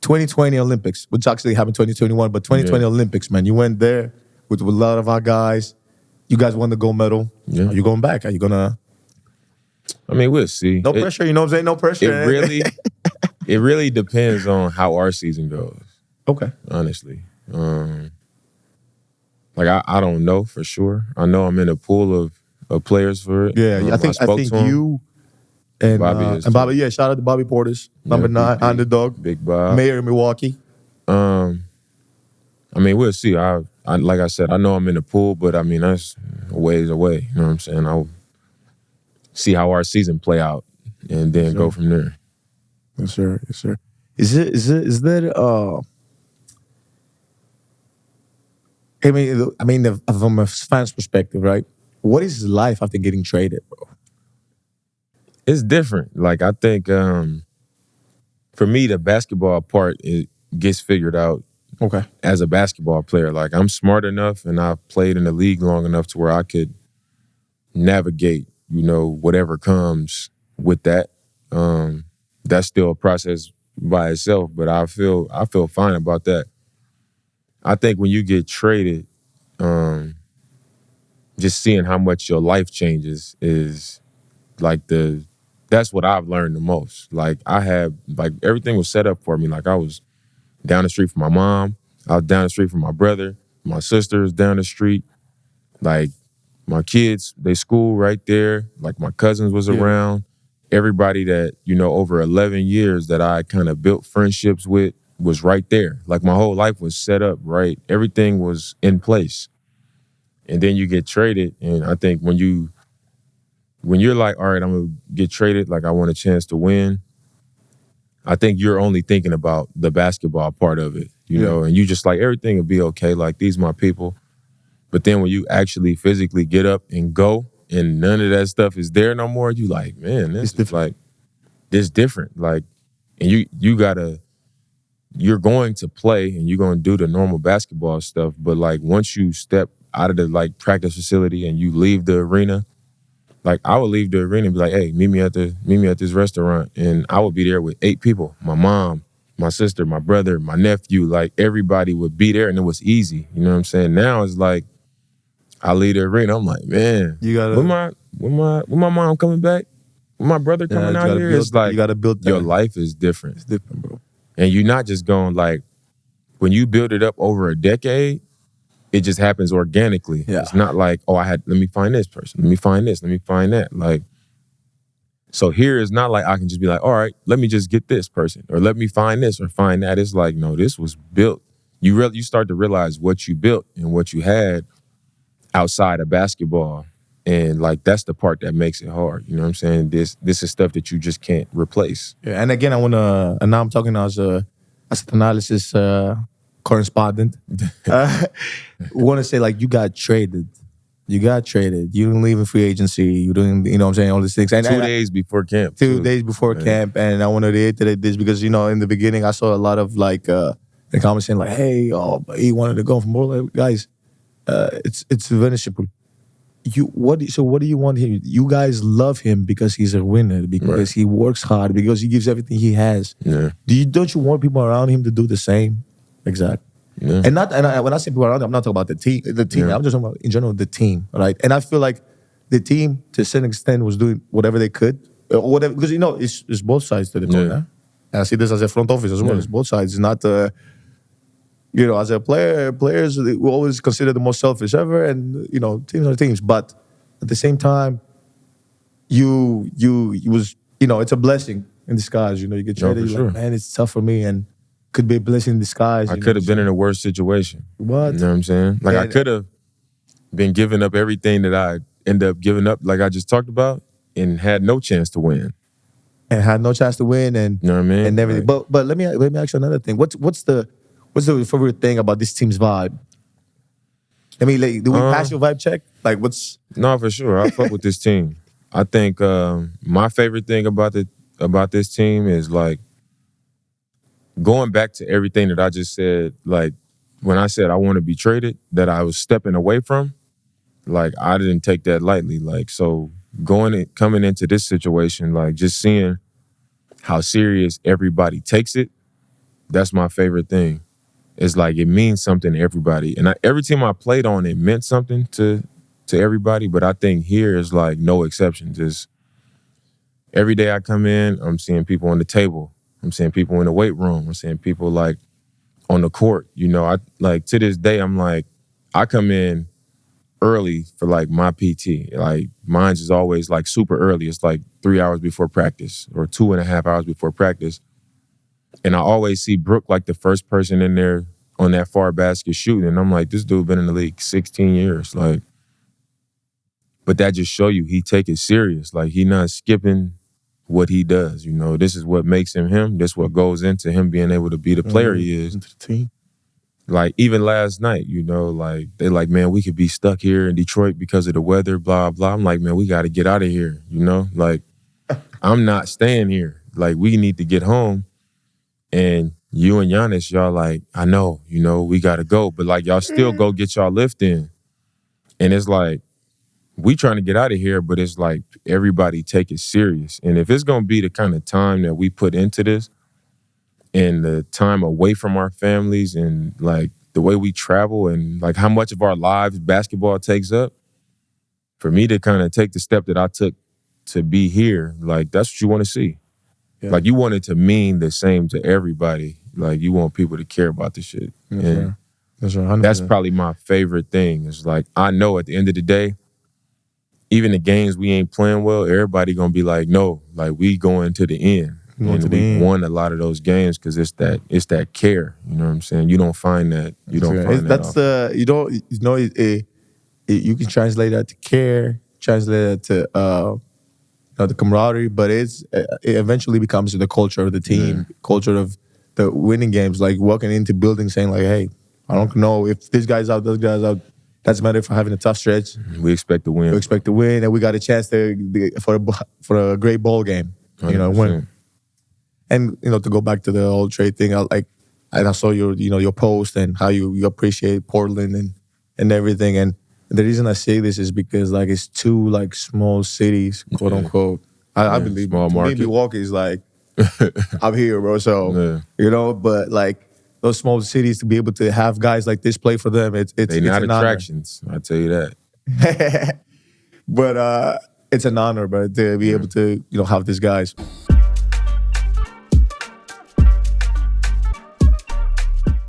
2020 Olympics, which actually happened 2021, but 2020 Olympics, man. You went there with a lot of our guys. You guys won the gold medal. Yeah. Are you going back? Are you gonna? I mean, we'll see. No pressure, you know what I'm saying? No pressure. It really depends on how our season goes. Okay. Honestly. I don't know for sure. I know I'm in a pool of players for it. Yeah, I think you and Bobby, shout out to Bobby Portis, number 9, underdog, Big Bob, mayor of Milwaukee. I mean, we'll see. I like I said, I know I'm in the pool, but I mean that's a ways away. You know what I'm saying? I'll see how our season play out and then go from there. Yes, sir. Yes, sir. Is there I mean, from a fan's perspective, right? What is life after getting traded, bro? It's different. Like, I think for me, the basketball part, it gets figured out as a basketball player. Like, I'm smart enough and I've played in the league long enough to where I could navigate, whatever comes with that. That's still a process by itself, but I feel fine about that. I think when you get traded, just seeing how much your life changes is like that's what I've learned the most. Like everything was set up for me. Like I was down the street from my mom. I was down the street from my brother. My sister's down the street. Like my kids, they school right there. Like my cousins was around. Everybody that, over 11 years that I kind of built friendships with was right there. Like my whole life was set up, right? Everything was in place. And then you get traded. And I think when you're like, all right, I'm going to get traded, like I want a chance to win, I think you're only thinking about the basketball part of it, you know, and you just like, everything will be okay. Like, these my people. But then when you actually physically get up and go and none of that stuff is there no more, you like, man, this is like, this different. Like, and you're going to play and you're going to do the normal basketball stuff. But like, once you step out of the practice facility and you leave the arena, like I would leave the arena and be like, hey, meet me at this restaurant. And I would be there with 8 people. My mom, my sister, my brother, my nephew, like everybody would be there and it was easy. You know what I'm saying? Now it's like, I leave the arena, I'm like, man, when my mom coming back? When my brother coming out here? It's like, you gotta build that. Your life is different. It's different, bro. And you're not just going like, when you build it up over a decade, it just happens organically. Yeah. It's not like, let me find this person. Let me find this. Let me find that. Like, so here it's not like I can just be like, all right, let me just get this person or let me find this or find that. It's like, no, this was built. You start to realize what you built and what you had outside of basketball. And like, that's the part that makes it hard. You know what I'm saying? This is stuff that you just can't replace. Yeah, and again, and now I'm talking as an analysis correspondent. Want to say like, you got traded. You didn't leave in free agency. You didn't, you know what I'm saying? All these things. And 2 days before camp. 2 days before camp. And I want to reiterate this because, in the beginning, I saw a lot of the comments saying like, hey, he wanted to go from more. Like, guys, it's very simple. What do you want him? You guys love him because he's a winner, because he works hard, because he gives everything he has. Yeah. Don't you want people around him to do the same? Exactly. Yeah. And when I say people around him, I'm not talking about the team. Yeah. I'm just talking about in general the team, right? And I feel like the team, to a certain extent, was doing whatever they could, or whatever, because it's both sides to the coin. And I see this as a front office as well. It's both sides. It's not as a player, players will always consider the most selfish ever, and teams are teams. But at the same time, it's a blessing in disguise. You get traded, you're like, man, it's tough for me, and could be a blessing in disguise. I could have been in a worse situation. What? You know what I'm saying? Like, I could have been giving up everything that I end up giving up, like I just talked about, and had no chance to win. And had no chance to win, and you know what I mean, and everything. But let me ask you another thing. What's the favorite thing about this team's vibe? I mean, like, do we pass your vibe check? Like, what's... No, for sure. I fuck with this team. I think my favorite thing about this team is, like, going back to everything that I just said, like, when I said I want to be traded, that I was stepping away from, like, I didn't take that lightly. Like, so coming into this situation, like, just seeing how serious everybody takes it, That's my favorite thing. It's like it means something to everybody. And every team I played on, it meant something to everybody. But I think here is like no exception. Just every day I come in, I'm seeing people on the table. I'm seeing people in the weight room. I'm seeing people like on the court. You know, I like to this day, I'm like, I come in early for like my PT. Like mine's is always like super early. It's like 3 hours before practice or 2.5 hours before practice. And I always see Brooke like the first person in there on that far basket shooting. And I'm like, this dude been in the league 16 years. Like, but that just show you he take it serious. Like he not skipping what he does. You know, this is what makes him him. This what goes into him being able to be the player he is. Into the team. Like even last night, you know, like they like, man, we could be stuck here in Detroit because of the weather, blah, blah. I'm like, man, we got to get out of here, you know? Like, I'm not staying here. Like, we need to get home. And you and Giannis, y'all like, I know, you know, we got to go. But like, y'all still go get y'all lift in. And it's like, we trying to get out of here, but it's like everybody take it serious. And if it's going to be the kind of time that we put into this, and the time away from our families and like the way we travel and like how much of our lives basketball takes up, for me to kind of take the step that I took to be here, like that's what you want to see. Yeah. Like you want it to mean the same to everybody. Like you want people to care about the shit. That's and right. That's right. That's probably my favorite thing. It's like, I know at the end of the day, even the games we ain't playing well, everybody gonna be like, no, like we going to the end. And we won a lot of those games because it's that care. You know what I'm saying? You don't find that. You don't find that. That's the you can translate that to care, translate that to the camaraderie, but it eventually becomes the culture of the team, culture of the winning games. Like walking into buildings saying like, hey, I don't know if this guy's out, those guys out. Doesn't matter if we're having a tough stretch. We expect to win. We expect to win, and we got a chance for a great ball game. 100%. You know, win. And to go back to the old trade thing, I saw your post and how you appreciate Portland and everything. And the reason I say this is because like it's two like small cities, quote unquote. I believe small market. Milwaukee is like I'm here, bro. So but like those small cities to be able to have guys like this play for them, it's not an attractions. I tell you that. But it's an honor, bro, to be able to have these guys.